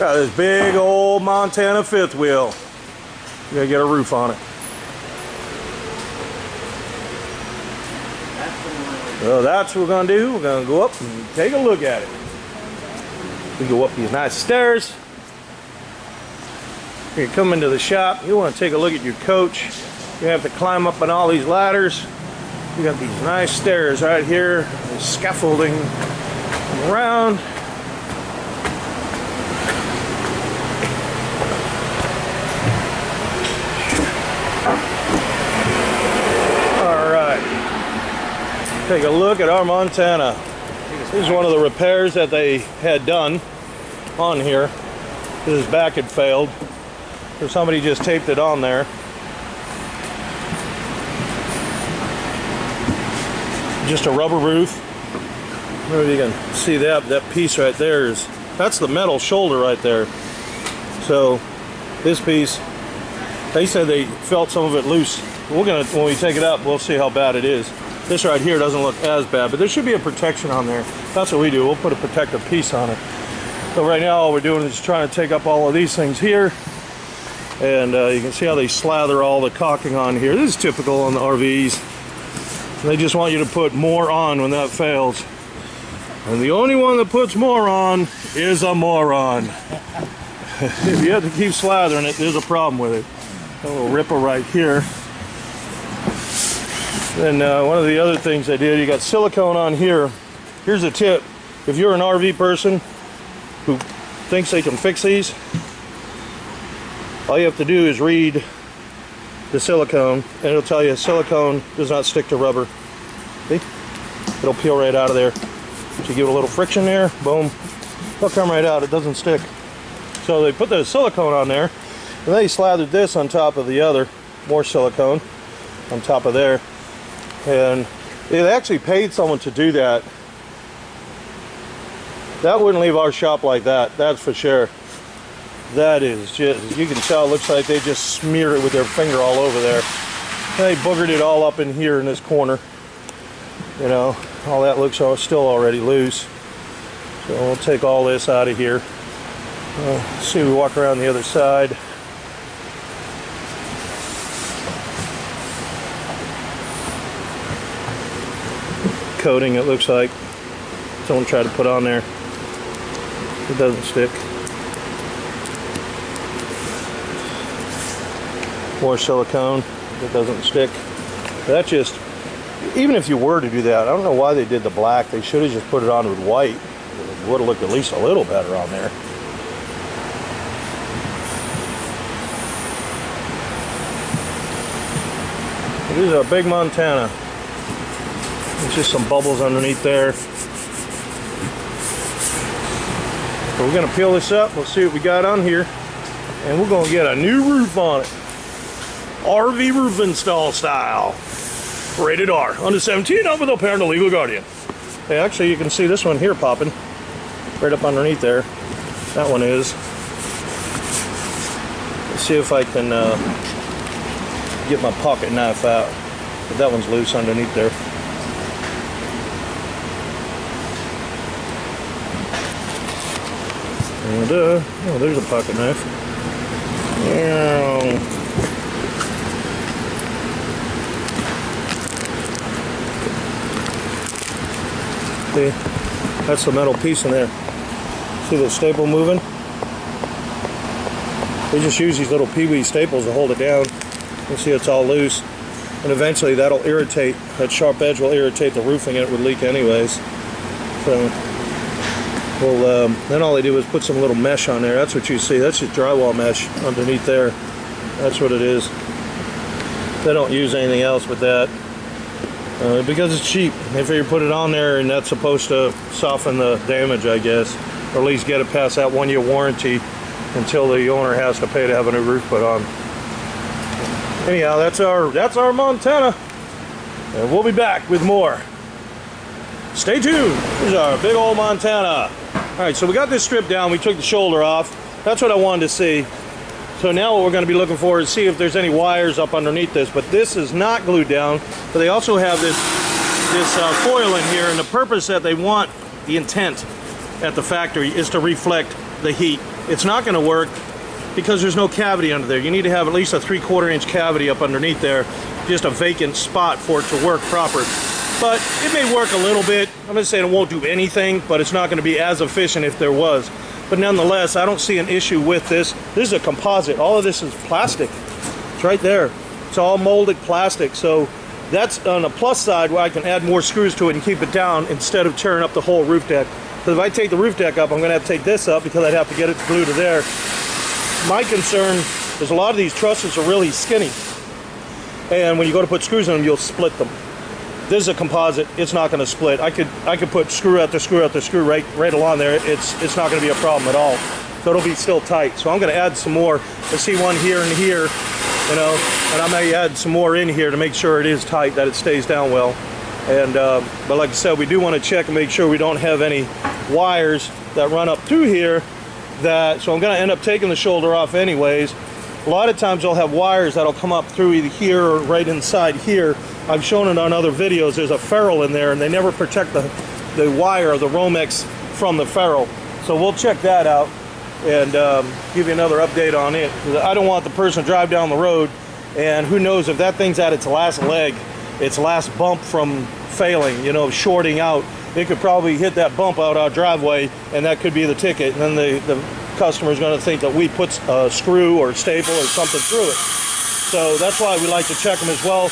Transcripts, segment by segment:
Got this big old Montana fifth wheel. We gotta get a roof on it. So that's what we're gonna do. We're gonna go up and take a look at it. We go up these nice stairs. You come into the shop, you want to take a look at your coach. You have to climb up on all these ladders. You got these nice stairs right here, scaffolding around. All right, take a look at our Montana. This is one of the repairs that they had done on here. This back had failed, so somebody just taped it on there. Just a rubber roof. I don't know if you can see that piece right there is, that's the metal shoulder right there. So this piece, they said they felt some of it loose. We're gonna, when we take it up, we'll see how bad it is. This right here doesn't look as bad, but there should be a protection on there. That's what we do. We'll put a protective piece on it. So right now all we're doing is trying to take up all of these things here. And you can see how they slather all the caulking on here. This is typical on the RVs. They just want you to put more on when that fails. And the only one that puts more on is a moron. If you have to keep slathering it, there's a problem with it. A little ripper right here. Then one of the other things I did, you got silicone on here. Here's a tip. If you're an RV person who thinks they can fix these, all you have to do is read the silicone, and it'll tell you silicone does not stick to rubber. See? It'll peel right out of there. So you give it a little friction there, boom, it'll come right out, it doesn't stick. So they put the silicone on there, and they slathered this on top of the other, more silicone on top of there. And they actually paid someone to do that. That wouldn't leave our shop like that, that's for sure. That is just, you can tell, it looks like they just smear it with their finger all over there. They boogered it all up in here in this corner. You know, all that looks still already loose. So we'll take all this out of here. See, we walk around the other side. Coating, it looks like. Someone tried to put on there. It doesn't stick. More silicone, it doesn't stick. That just, even if you were to do that, I don't know why they did the black. They should have just put it on with white. It would have looked at least a little better on there. This is a big Montana. There's just some bubbles underneath there. So we're gonna peel this up. We'll see what we got on here, and we're gonna get a new roof on it. RV roof install style. Rated R. Under 17, not with a parent or legal guardian. Hey, actually, you can see this one here popping. Right up underneath there. That one is. Let's see if I can get my pocket knife out. But that one's loose underneath there. And, oh, there's a pocket knife. See, that's the metal piece in there. See the staple moving? We just use these little pee-wee staples to hold it down. You see it's all loose. And eventually that'll irritate, that sharp edge will irritate the roofing and it would leak anyways. So, well, then all they do is put some little mesh on there. That's what you see. That's just drywall mesh underneath there. That's what it is. They don't use anything else with that. Because it's cheap. They figure put it on there and that's supposed to soften the damage, I guess. Or at least get it past that 1-year warranty until the owner has to pay to have a new roof put on. Anyhow, that's our Montana. And we'll be back with more. Stay tuned. Here's our big old Montana. Alright, so we got this stripped down. We took the shoulder off. That's what I wanted to see. So now what we're going to be looking for is see if there's any wires up underneath this. But this is not glued down. But they also have this foil in here. And the purpose that they want, the intent at the factory, is to reflect the heat it's not going to work because there's no cavity under there. You need to have at least a 3/4 inch cavity up underneath there, just a vacant spot for it to work proper. But it may work a little bit. I'm not saying it won't do anything, but it's not going to be as efficient if there was. But nonetheless, I don't see an issue with this. This is a composite. All of this is plastic. It's right there. It's all molded plastic. So that's on the plus side where I can add more screws to it and keep it down instead of tearing up the whole roof deck. Because if I take the roof deck up, I'm going to have to take this up because I'd have to get it glued to there. My concern is a lot of these trusses are really skinny. And when you go to put screws in them, you'll split them. This is a composite. It's not going to split. I could put screw after screw after screw right along there. It's not going to be a problem at all. So it'll be still tight. So I'm going to add some more. I see one here and here, you know, and I may add some more in here to make sure it is tight, that it stays down well. And but like I said, we do want to check and make sure we don't have any wires that run up through here. So I'm going to end up taking the shoulder off anyways. A lot of times they'll have wires that'll come up through either here or right inside here. I've shown it on other videos. There's a ferrule in there and they never protect the wire, the Romex, from the ferrule. So we'll check that out and give you another update on it. I don't want the person to drive down the road and who knows if that thing's at its last leg, its last bump from failing, you know, shorting out. It could probably hit that bump out our driveway and that could be the ticket. And then the customer is going to think that we put a screw or staple or something through it. So that's why we like to check them as well.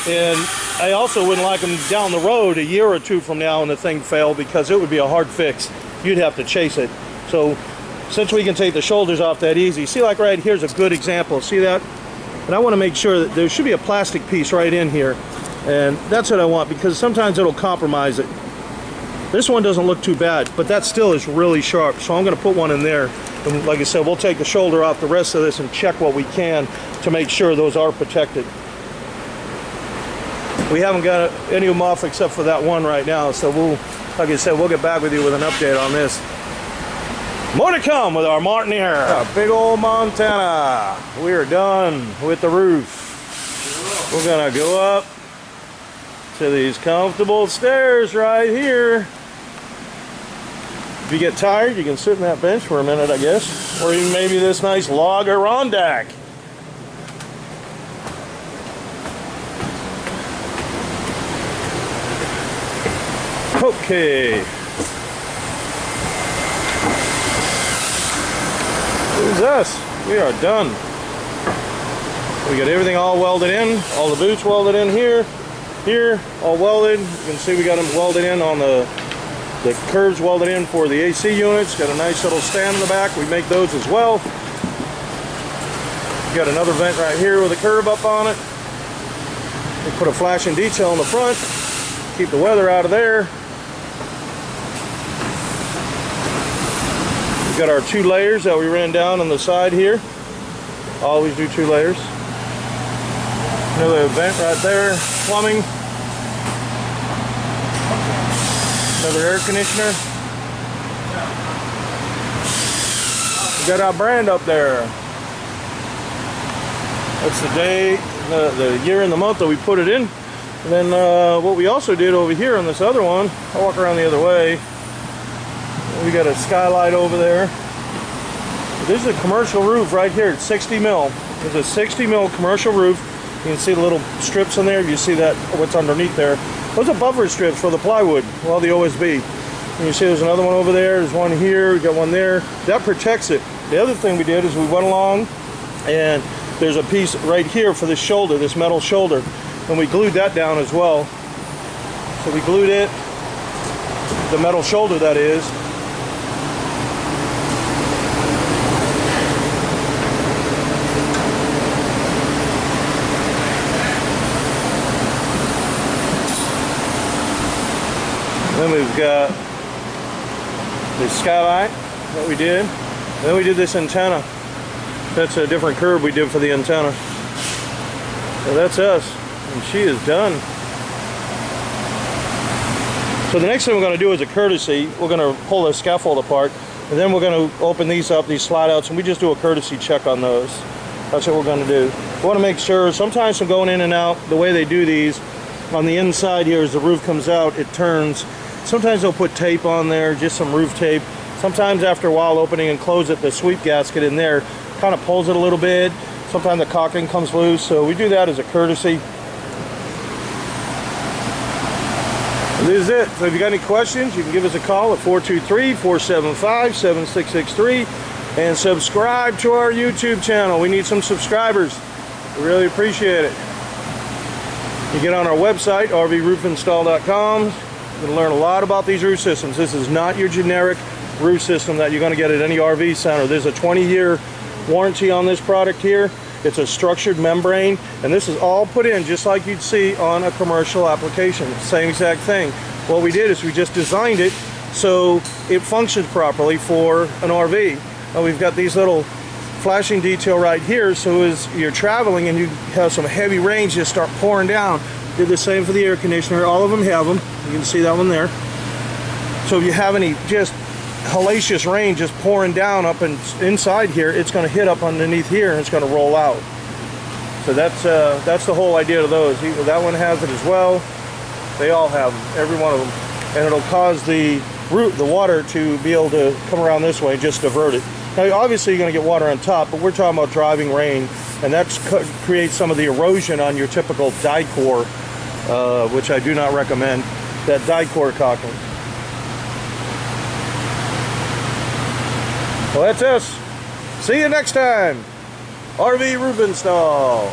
And I also wouldn't like them down the road a year or two from now and the thing failed because it would be a hard fix. You'd have to chase it. So since we can take the shoulders off that easy, see, like right here's a good example. See that? And I want to make sure that there should be a plastic piece right in here. And that's what I want because sometimes it'll compromise it. This one doesn't look too bad, but that still is really sharp. So I'm going to put one in there. And like I said, we'll take the shoulder off the rest of this and check what we can to make sure those are protected. We haven't got any of them off except for that one right now. So like I said, we'll get back with you with an update on this. More to come with our Martiniere, big old Montana. We are done with the roof. We're going to go up to these comfortable stairs right here. If you get tired, you can sit in that bench for a minute, I guess. Or even maybe this nice log Adirondack. Okay. Here's us. We are done. We got everything all welded in. All the boots welded in here. Here, all welded. You can see we got them welded in on the curves welded in for the AC units. Got a nice little stand in the back. We make those as well. Got another vent right here with a curve up on it. We put a flashing detail in the front. Keep the weather out of there. We've got our 2 layers that we ran down on the side here. Always do 2 layers. Another vent right there, plumbing. Another air conditioner. We got our brand up there. That's the day, the year and the month that we put it in. And then what we also did over here on this other one, I'll walk around the other way. We got a skylight over there. This is a commercial roof right here. It's 60 mil. It's a 60 mil commercial roof. You can see the little strips in there. You see that what's underneath there. Those are buffer strips for the plywood, well, the OSB. And you see there's another one over there. There's one here. We got one there. That protects it. The other thing we did is we went along and there's a piece right here for this shoulder, this metal shoulder, and we glued that down as well. So we glued it, the metal shoulder that is. Then we've got the skylight that we did. Then we did this antenna. That's a different curve we did for the antenna. So that's us, and she is done. So the next thing we're going to do is a courtesy. We're going to pull the scaffold apart, and then we're going to open these up, these slide outs, and we just do a courtesy check on those. That's what we're going to do. We want to make sure, sometimes from going in and out, the way they do these, on the inside here as the roof comes out, it turns. Sometimes they'll put tape on there, just some roof tape, Sometimes after a while opening and close it, the sweep gasket in there kind of pulls it a little bit. Sometimes the caulking comes loose, so we do that as a courtesy. This is it. So if you got any questions, you can give us a call at 423-475-7663 and subscribe to our YouTube channel. We need some subscribers. We really appreciate it. You get on our website, rvroofinstall.com. You're going to learn a lot about these roof systems. This is not your generic roof system that you're going to get at any RV center. There's a 20-year warranty on this product here. It's a structured membrane, and this is all put in just like you'd see on a commercial application. Same exact thing. What we did is we just designed it so it functions properly for an RV. Now we've got these little flashing detail right here, so as you're traveling and you have some heavy rains just start pouring down. Did the same for the air conditioner. All of them have them. You can see that one there. So if you have any just hellacious rain just pouring down up and inside here, it's going to hit up underneath here and it's going to roll out. So that's the whole idea of those. That one has it as well. They all have them, every one of them, and it'll cause the water to be able to come around this way and just divert it. Now obviously you're going to get water on top, but we're talking about driving rain, and that creates some of the erosion on your typical Dicor, which I do not recommend, that Dicor caulking. Well, that's us. See you next time. RV Roof Install.